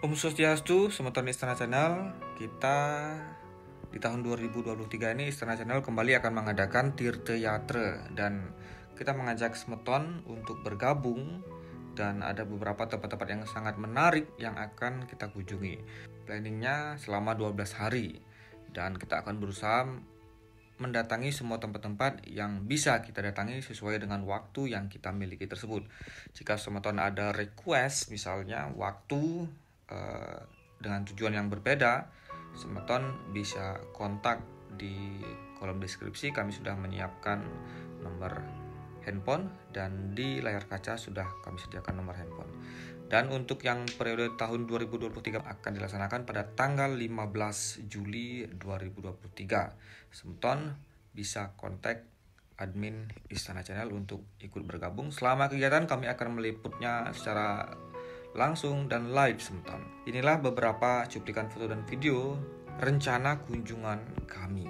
Om Swastiastu, Semeton Istana Channel. Kita di tahun 2023 ini Istana Channel kembali akan mengadakan Tirta Yatra dan kita mengajak Semeton untuk bergabung dan ada beberapa tempat-tempat yang sangat menarik yang akan kita kunjungi. Planningnya selama 12 hari dan kita akan berusaha mendatangi semua tempat-tempat yang bisa kita datangi sesuai dengan waktu yang kita miliki tersebut. Jika Semeton ada request misalnya waktu dengan tujuan yang berbeda, Semeton bisa kontak di kolom deskripsi. Kami sudah menyiapkan nomor handphone dan di layar kaca sudah kami sediakan nomor handphone. Dan untuk yang periode tahun 2023 akan dilaksanakan pada tanggal 15 Juli 2023. Semeton bisa kontak admin Istana Channel untuk ikut bergabung. Selama kegiatan kami akan meliputnya secara langsung dan live Semeton. Inilah beberapa cuplikan foto dan video rencana kunjungan kami.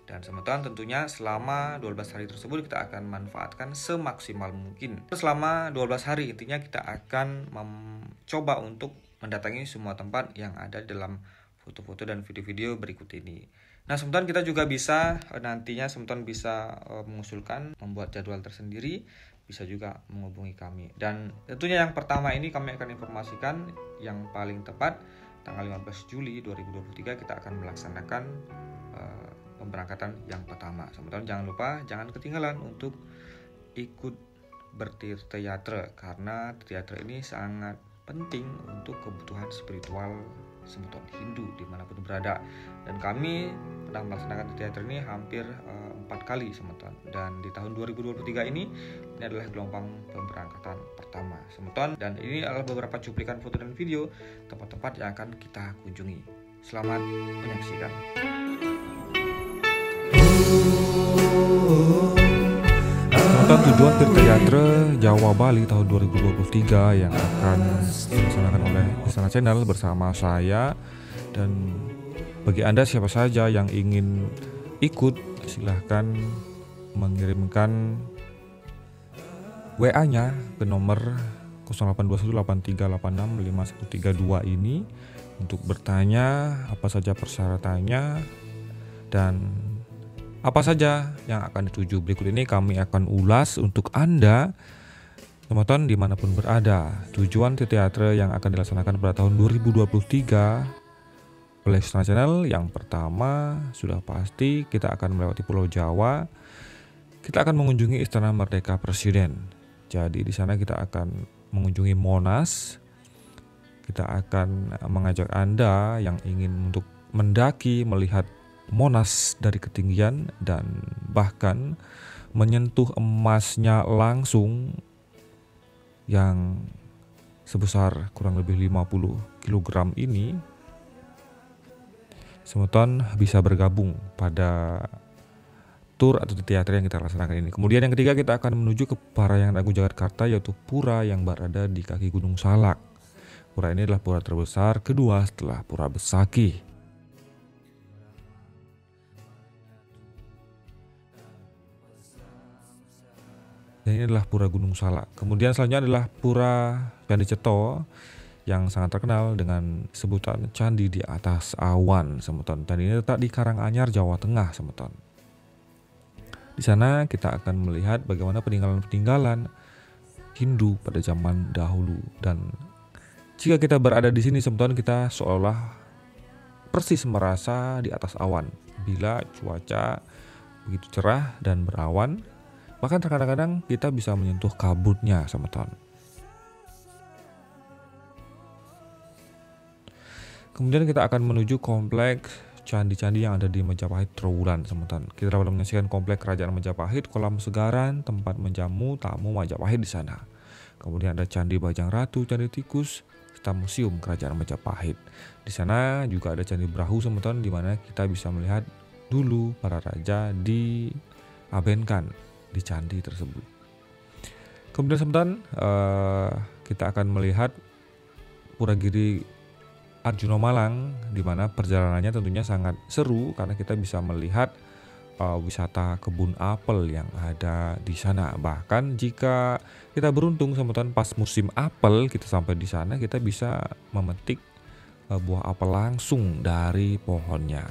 Dan Semeton tentunya selama 12 hari tersebut kita akan manfaatkan semaksimal mungkin. Selama 12 hari intinya kita akan mencoba untuk mendatangi semua tempat yang ada dalam foto-foto dan video-video berikut ini. Nah, Semeton kita juga bisa nantinya Semeton bisa mengusulkan membuat jadwal tersendiri, bisa juga menghubungi kami. Dan tentunya yang pertama ini kami akan informasikan yang paling tepat tanggal 15 Juli 2023 kita akan melaksanakan pemberangkatan yang pertama. Semeton jangan lupa, jangan ketinggalan untuk ikut bertirta yatra karena tirta yatra ini sangat penting untuk kebutuhan spiritual Semeton Hindu dimanapun berada. Dan kami pernah melaksanakan tirta yatra ini hampir 4 kali Semeton. Dan di tahun 2023 ini adalah gelombang pemberangkatan pertama Semeton. Dan ini adalah beberapa cuplikan foto dan video tempat-tempat yang akan kita kunjungi. Selamat menyaksikan. Tentang tujuan Tirta Yatra Jawa Bali tahun 2023 yang akan dilaksanakan oleh Istana Channel bersama saya. Dan bagi Anda siapa saja yang ingin ikut, silahkan mengirimkan WA-nya ke nomor 082183865132 ini untuk bertanya apa saja persyaratannya dan apa saja yang akan dituju. Berikut ini kami akan ulas untuk Anda Semeton dimanapun berada. Tujuan tirta yatra yang akan dilaksanakan pada tahun 2023 oleh Istana Channel. Yang pertama sudah pasti kita akan melewati Pulau Jawa. Kita akan mengunjungi Istana Merdeka Presiden. Jadi di sana kita akan mengunjungi Monas. Kita akan mengajak Anda yang ingin untuk mendaki, melihat Monas dari ketinggian dan bahkan menyentuh emasnya langsung yang sebesar kurang lebih 50 kg ini. Semeton bisa bergabung pada tur atau tirta yatra yang kita laksanakan ini. Kemudian yang ketiga kita akan menuju ke Parayangan Agung Jakarta, yaitu pura yang berada di kaki Gunung Salak. Pura ini adalah pura terbesar kedua setelah Pura Besakih. Dan ini adalah Pura Gunung Salak. Kemudian selanjutnya adalah Pura Candi Ceto yang sangat terkenal dengan sebutan Candi di Atas Awan Semeton. Dan ini terletak di Karanganyar, Jawa Tengah Semeton. Di sana kita akan melihat bagaimana peninggalan-peninggalan Hindu pada zaman dahulu. Dan jika kita berada di sini Semeton, kita seolah persis merasa di atas awan bila cuaca begitu cerah dan berawan. Bahkan terkadang-kadang kita bisa menyentuh kabutnya Semeton. Kemudian kita akan menuju kompleks candi-candi yang ada di Majapahit Trowulan Semeton. Kita dapat menyaksikan kompleks Kerajaan Majapahit, kolam segaran, tempat menjamu tamu Majapahit di sana. Kemudian ada Candi Bajang Ratu, Candi Tikus, serta Museum Kerajaan Majapahit. Di sana juga ada Candi Brahu Semeton, di mana kita bisa melihat dulu para raja diabenkan di candi tersebut. Kemudian Semeton kita akan melihat Puragiri Arjuna Malang, di mana perjalanannya tentunya sangat seru karena kita bisa melihat wisata kebun apel yang ada di sana. Bahkan jika kita beruntung Semeton pas musim apel kita sampai di sana, kita bisa memetik buah apel langsung dari pohonnya.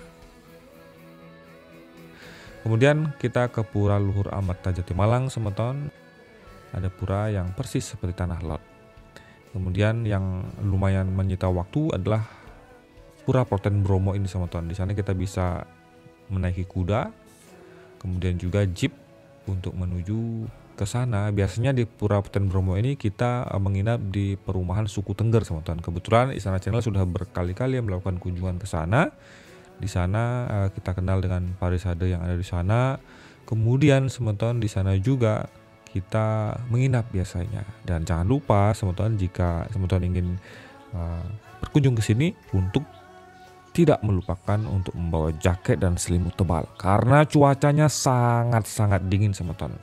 Kemudian kita ke Pura Luhur Amarta Jati Malang semeton. Ada pura yang persis seperti Tanah Lot. Kemudian yang lumayan menyita waktu adalah Pura Proten Bromo ini semeton. Di sana kita bisa menaiki kuda, kemudian juga jeep untuk menuju ke sana. Biasanya di Pura Proten Bromo ini kita menginap di perumahan suku Tengger semeton. Kebetulan Istana Channel sudah berkali-kali melakukan kunjungan ke sana. Di sana kita kenal dengan parisade yang ada di sana. Kemudian semeton di sana juga kita menginap biasanya. Dan jangan lupa semeton, jika semeton ingin berkunjung ke sini, untuk tidak melupakan untuk membawa jaket dan selimut tebal karena cuacanya sangat-sangat dingin semeton.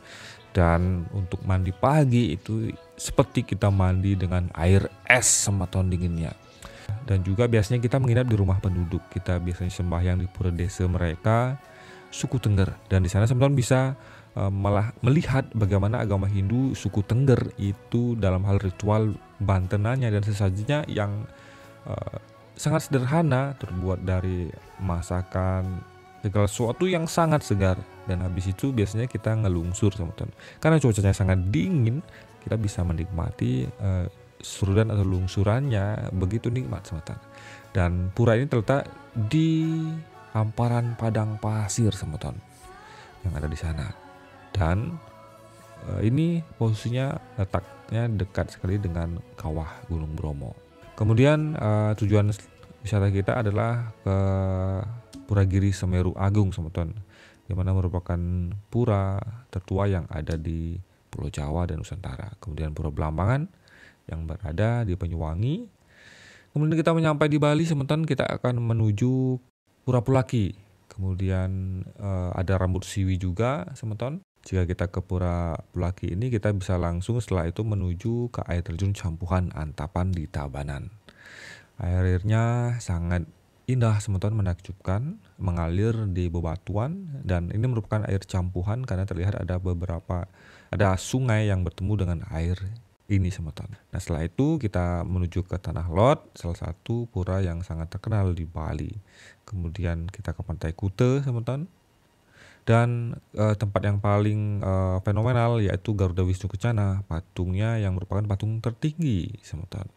Dan untuk mandi pagi itu seperti kita mandi dengan air es semeton dinginnya. Dan juga biasanya kita menginap di rumah penduduk. Kita biasanya sembahyang di pura desa mereka, suku Tengger. Dan di sana semeton bisa malah melihat bagaimana agama Hindu suku Tengger itu dalam hal ritual bantenannya dan sesajinya yang sangat sederhana, terbuat dari masakan segala sesuatu yang sangat segar. Dan habis itu biasanya kita ngelungsur semeton. Karena cuacanya sangat dingin, kita bisa menikmati surudan atau lungsurannya begitu nikmat semeton. Dan pura ini terletak di hamparan padang pasir semeton yang ada di sana. Dan ini posisinya letaknya dekat sekali dengan kawah Gunung Bromo. Kemudian tujuan wisata kita adalah ke Pura Giri Semeru Agung semeton, yang mana merupakan pura tertua yang ada di Pulau Jawa dan Nusantara. Kemudian Pura Belambangan yang berada di Banyuwangi. Kemudian kita menyampai di Bali semeton, kita akan menuju Pura Pulaki. Kemudian ada Rambut Siwi juga semeton. Jika kita ke Pura Pulaki ini, kita bisa langsung setelah itu menuju ke air terjun Campuhan Antapan di Tabanan. Airnya sangat indah semeton, menakjubkan, mengalir di bebatuan, dan ini merupakan air campuhan karena terlihat ada sungai yang bertemu dengan air ini semeton. Nah, setelah itu kita menuju ke Tanah Lot, salah satu pura yang sangat terkenal di Bali. Kemudian kita ke Pantai Kute semeton. Dan tempat yang paling fenomenal yaitu Garuda Wisnu Kencana, patungnya yang merupakan patung tertinggi semeton.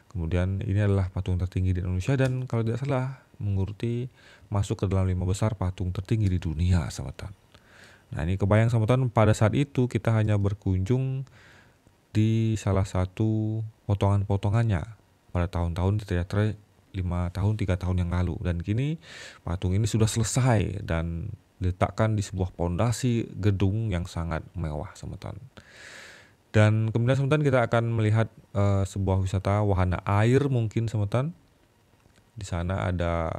Kemudian ini adalah patung tertinggi di Indonesia dan kalau tidak salah menguruti masuk ke dalam 5 besar patung tertinggi di dunia semeton. Nah, ini kebayang semeton, pada saat itu kita hanya berkunjung di salah satu potongan-potongannya pada tahun-tahun di teater 5 tahun 3 tahun yang lalu, dan kini patung ini sudah selesai dan diletakkan di sebuah pondasi gedung yang sangat mewah semeton. Dan kemudian semeton kita akan melihat sebuah wisata wahana air mungkin semeton. Di sana ada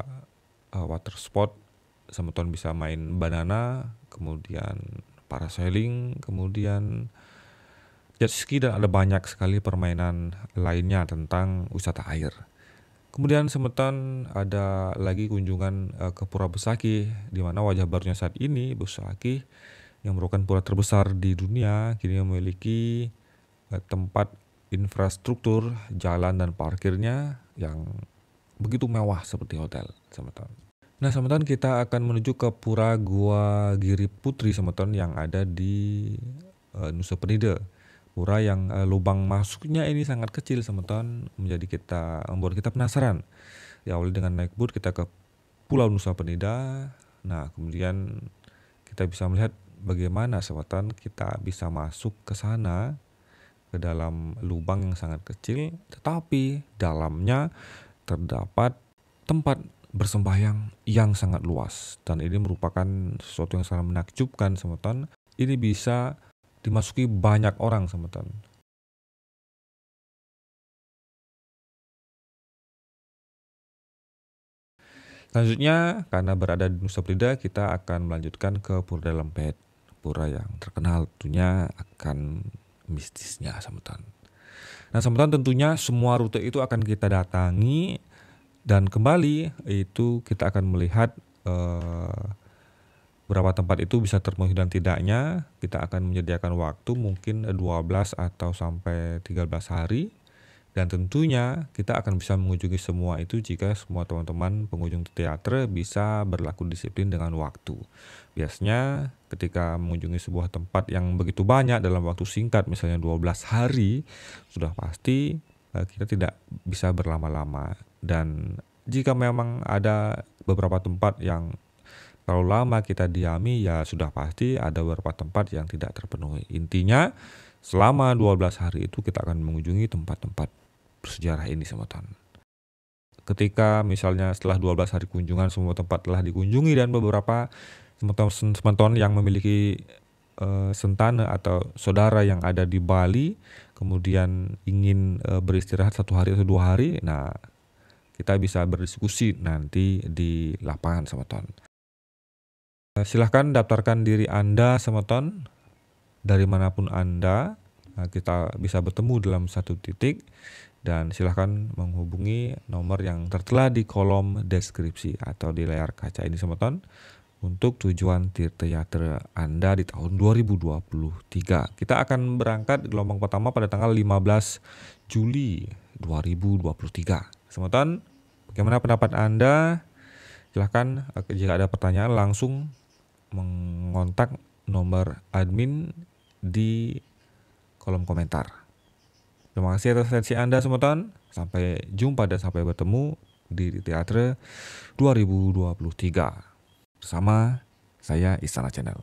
water sport, semeton bisa main banana, kemudian parasailing, kemudian jet ski, dan ada banyak sekali permainan lainnya tentang wisata air. Kemudian semeton ada lagi kunjungan ke Pura Besaki, di mana wajah barunya saat ini Besaki yang merupakan pura terbesar di dunia kini memiliki tempat infrastruktur jalan dan parkirnya yang begitu mewah seperti hotel semeton. Nah, semeton kita akan menuju ke Pura Gua Giri Putri semeton yang ada di Nusa Penida. Pura yang lubang masuknya ini sangat kecil semeton, membuat kita penasaran. Diawali dengan naik boat kita ke Pulau Nusa Penida. Nah, kemudian kita bisa melihat bagaimana semeton kita bisa masuk ke sana, ke dalam lubang yang sangat kecil, tetapi dalamnya terdapat tempat bersembahyang yang sangat luas. Dan ini merupakan sesuatu yang sangat menakjubkan semeton. Ini bisa dimasuki banyak orang semeton. Selanjutnya, karena berada di Nusa Penida, kita akan melanjutkan ke Pura Lempet, pura yang terkenal tentunya akan mistisnya semeton. Nah, semeton tentunya semua rute itu akan kita datangi, dan kembali itu kita akan melihat berapa tempat itu bisa terpenuhi dan tidaknya. Kita akan menyediakan waktu mungkin 12 atau sampai 13 hari Dan tentunya kita akan bisa mengunjungi semua itu jika semua teman-teman pengunjung teater bisa berlaku disiplin dengan waktu. Biasanya ketika mengunjungi sebuah tempat yang begitu banyak dalam waktu singkat, misalnya 12 hari, sudah pasti kita tidak bisa berlama-lama. Dan jika memang ada beberapa tempat yang terlalu lama kita diami, ya sudah pasti ada beberapa tempat yang tidak terpenuhi. Intinya selama 12 hari itu kita akan mengunjungi tempat-tempat bersejarah ini semeton. Ketika misalnya setelah 12 hari kunjungan semua tempat telah dikunjungi dan beberapa semeton yang memiliki sentana atau saudara yang ada di Bali kemudian ingin beristirahat 1 hari atau 2 hari, nah kita bisa berdiskusi nanti di lapangan semeton. Silahkan daftarkan diri Anda semeton dari manapun Anda. Kita bisa bertemu dalam satu titik dan silahkan menghubungi nomor yang tertera di kolom deskripsi atau di layar kaca ini semeton untuk tujuan Tirtayatra Anda di tahun 2023. Kita akan berangkat gelombang pertama pada tanggal 15 Juli 2023. Semeton, bagaimana pendapat Anda? Silahkan jika ada pertanyaan langsung mengontak nomor admin di kolom komentar. Terima kasih atas atensi Anda semeton. Sampai jumpa dan sampai bertemu di Teater 2023 bersama saya Istana Channel.